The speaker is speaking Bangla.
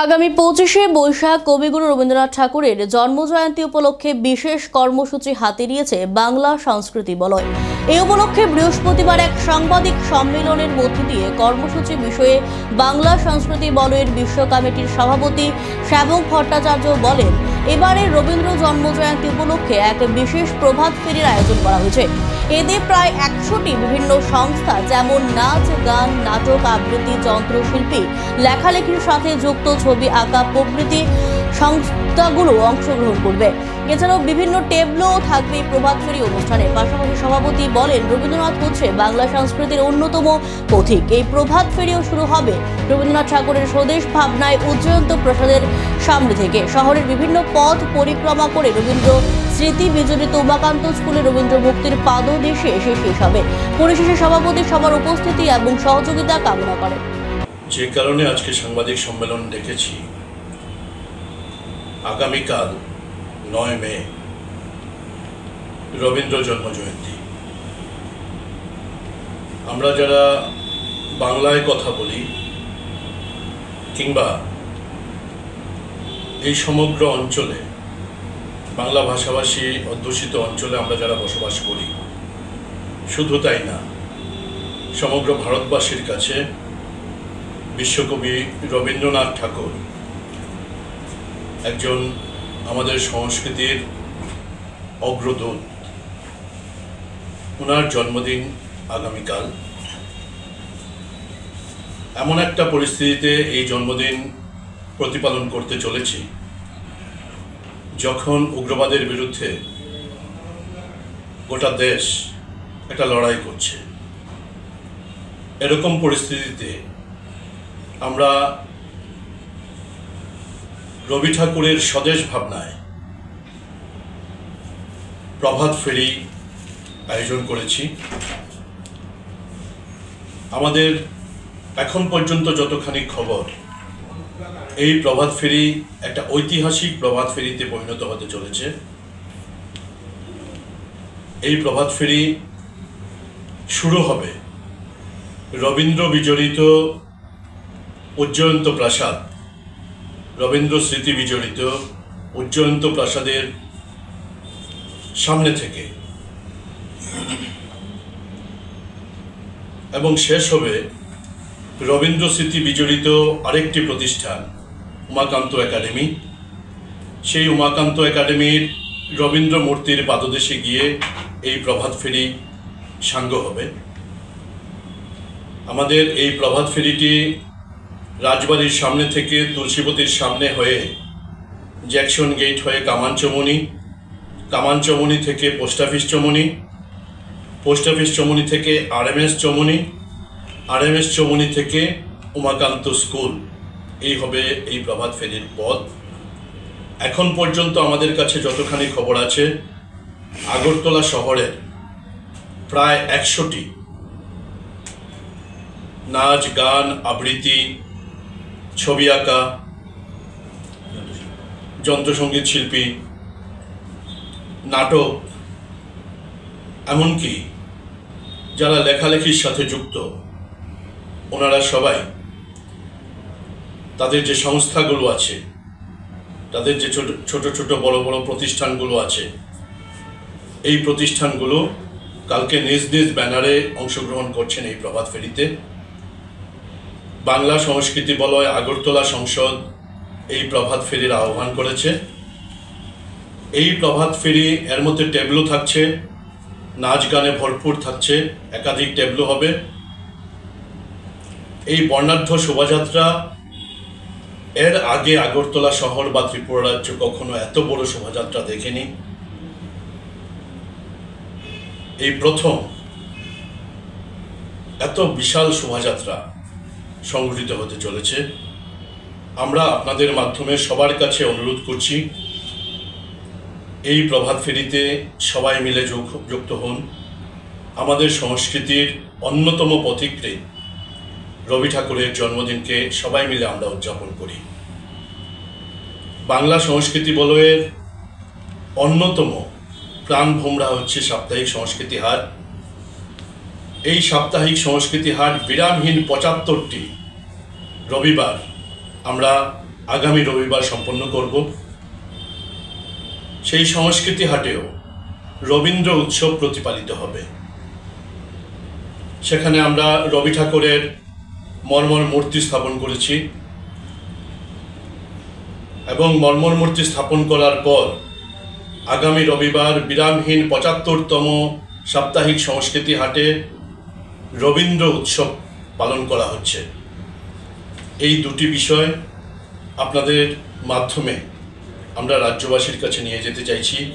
আগামী 25শে বৈশাখ কবিগুরু রবীন্দ্রনাথ ঠাকুরের জন্মজয়ন্তী উপলক্ষে বিশেষ কর্মসূচি হাতে নিয়েছে বাংলা সংস্কৃতি বলয়। এই উপলক্ষে বৃহস্পতিবার এক সাংবাদিক সম্মেলনের মধ্য দিয়ে কর্মসূচি বিষয়ে বাংলা সংস্কৃতি বলয়ের বিশ্ব কমিটির সভাপতি শ্যামক ভট্টাচার্য বলেন, এবারের রবীন্দ্র জন্মজয়ন্তী উপলক্ষে এক বিশেষ প্রভাত ফেরির আয়োজন করা হয়েছে। এতে প্রায় 100টি বিভিন্ন সংস্থা যেমন নাচ, গান, নাটক, আবৃত্তি, যন্ত্রশিল্পী, লেখালেখির সাথে যুক্ত ছবি আঁকা প্রভৃতি সংস্থাগুলো অংশগ্রহণ করবে। এছাড়াও বিভিন্ন টেবলো থাকবে প্রভাত ফেরি অনুষ্ঠানে। পাশাপাশি সভাপতি বলেন, রবীন্দ্রনাথ হচ্ছে বাংলা সংস্কৃতির অন্যতম পথিক। এই প্রভাত ফেরিও শুরু হবে রবীন্দ্রনাথ ঠাকুরের স্বদেশ ভাবনায় উজ্জয়ন্ত প্রাসাদের সামনে থেকে। শহরের বিভিন্ন পথ পরিক্রমা করে রবীন্দ্র স্মৃতি বিজড়িত উমাকান্ত স্কুলে রবীন্দ্র মুক্তির পাদদেশে এসে শেষ হবে। পরিশেষে সভাপতি সবার উপস্থিতি এবং সহযোগিতা কামনা করেন। যে কারণে আজকে সাংবাদিক সম্মেলন ডেকেছি, আগামীকাল 9 মে রবীন্দ্র জন্মজয়ন্তী। আমরা যারা বাংলায় কথা বলি কিংবা এই সমগ্র অঞ্চলে বাংলা ভাষাভাষী অধ্যুষিত অঞ্চলে আমরা যারা বসবাস করি, শুধু তাই না, সমগ্র ভারতবাসীর কাছে বিশ্বকবি রবীন্দ্রনাথ ঠাকুর একজন আমাদের সংস্কৃতির অগ্রদূত। ওনার জন্মদিন আগামীকাল। এমন একটা পরিস্থিতিতে এই জন্মদিন প্রতিপালন করতে চলেছি যখন উগ্রবাদের বিরুদ্ধে গোটা দেশ একটা লড়াই করছে। এরকম পরিস্থিতিতে আমরা রবি ঠাকুরের স্বদেশ ভাবনায় প্রভাত ফেরি আয়োজন করেছি। আমাদের এখন পর্যন্ত যতখানি খবর, এই প্রভাত ফেরি একটা ঐতিহাসিক প্রভাত ফেরিতে পরিণত হতে চলেছে। এই প্রভাত ফেরি শুরু হবে রবীন্দ্র বিজড়িত উজ্জয়ন্ত প্রাসাদ, রবীন্দ্র স্মৃতি বিজড়িত উজ্জয়ন্ত প্রাসাদের সামনে থেকে এবং শেষ হবে রবীন্দ্র স্মৃতি বিজড়িত আরেকটি প্রতিষ্ঠান, উমাকান্ত একাডেমি। সেই উমাকান্ত একাডেমির রবীন্দ্র মূর্তির পাদদেশে গিয়ে এই প্রভাত ফেরি সাঙ্গ হবে। আমাদের এই প্রভাত ফেরিটি রাজবাড়ির সামনে থেকে তুলসীপতির সামনে হয়ে জ্যাকসন গেট হয়ে কামানচমনি, কামানচমনি থেকে পোস্ট অফিস চমনি, পোস্ট অফিস চমনি থেকে আরএমএস চমনি, আরএমএস চমনি থেকে উমাকান্ত স্কুল। এই হবে এই প্রভাত ফেরির পথ। এখন পর্যন্ত আমাদের কাছে যতখানি খবর আছে, আগরতলা শহরের প্রায় 100টি নাচ, গান, আবৃত্তি, ছবি আঁকা, যন্ত্রসঙ্গীত শিল্পী, নাটক, এমনকি যারা লেখালেখির সাথে যুক্ত, ওনারা সবাই তাদের যে সংস্থাগুলো আছে, তাদের যে ছোট ছোট বড় বড় প্রতিষ্ঠানগুলো আছে, এই প্রতিষ্ঠানগুলো কালকে নিজ নিজ ব্যানারে অংশগ্রহণ করছেন এই প্রভাত ফেরিতে। বাংলা সংস্কৃতি বলয় আগরতলা সংসদ এই প্রভাত ফেরির আহ্বান করেছে। এই প্রভাত ফেরি এর মধ্যে টেবলো থাকছে, নাচ গানে ভরপুর থাকছে, একাধিক টেবলো হবে। এই বর্ণাঢ্য শোভাযাত্রা, এর আগে আগরতলা শহর বা ত্রিপুরা রাজ্য কখনো এত বড় শোভাযাত্রা দেখেনি। এই প্রথম এত বিশাল শোভাযাত্রা সংগঠিত হতে চলেছে। আমরা আপনাদের মাধ্যমে সবার কাছে অনুরোধ করছি, এই প্রভাত ফেরিতে সবাই মিলে যুক্ত হন। আমাদের সংস্কৃতির অন্যতম পথিকৃৎ রবি ঠাকুরের জন্মদিনকে সবাই মিলে আমরা উদযাপন করি। বাংলা সংস্কৃতি বলয়ের অন্যতম প্রাণভোমরা হচ্ছে সাপ্তাহিক সংস্কৃতি হাট। এই সাপ্তাহিক সংস্কৃতি হাট বিরামহীন 75টি রবিবার আমরা আগামী রবিবার সম্পন্ন করব। সেই সংস্কৃতি হাটেও রবীন্দ্র উৎসব প্রতিপালিত হবে। সেখানে আমরা রবি ঠাকুরের মর্মর মূর্তি স্থাপন করেছি এবং মর্মর মূর্তি স্থাপন করার পর আগামী রবিবার বিরামহীন ৭৫তম সাপ্তাহিক সংস্কৃতি হাটে রবীন্দ্র উৎসব পালন করা হচ্ছে। এই দুটি বিষয় আপনাদের মাধ্যমে আমরা রাজ্যবাসীর কাছে নিয়ে যেতে চাইছি।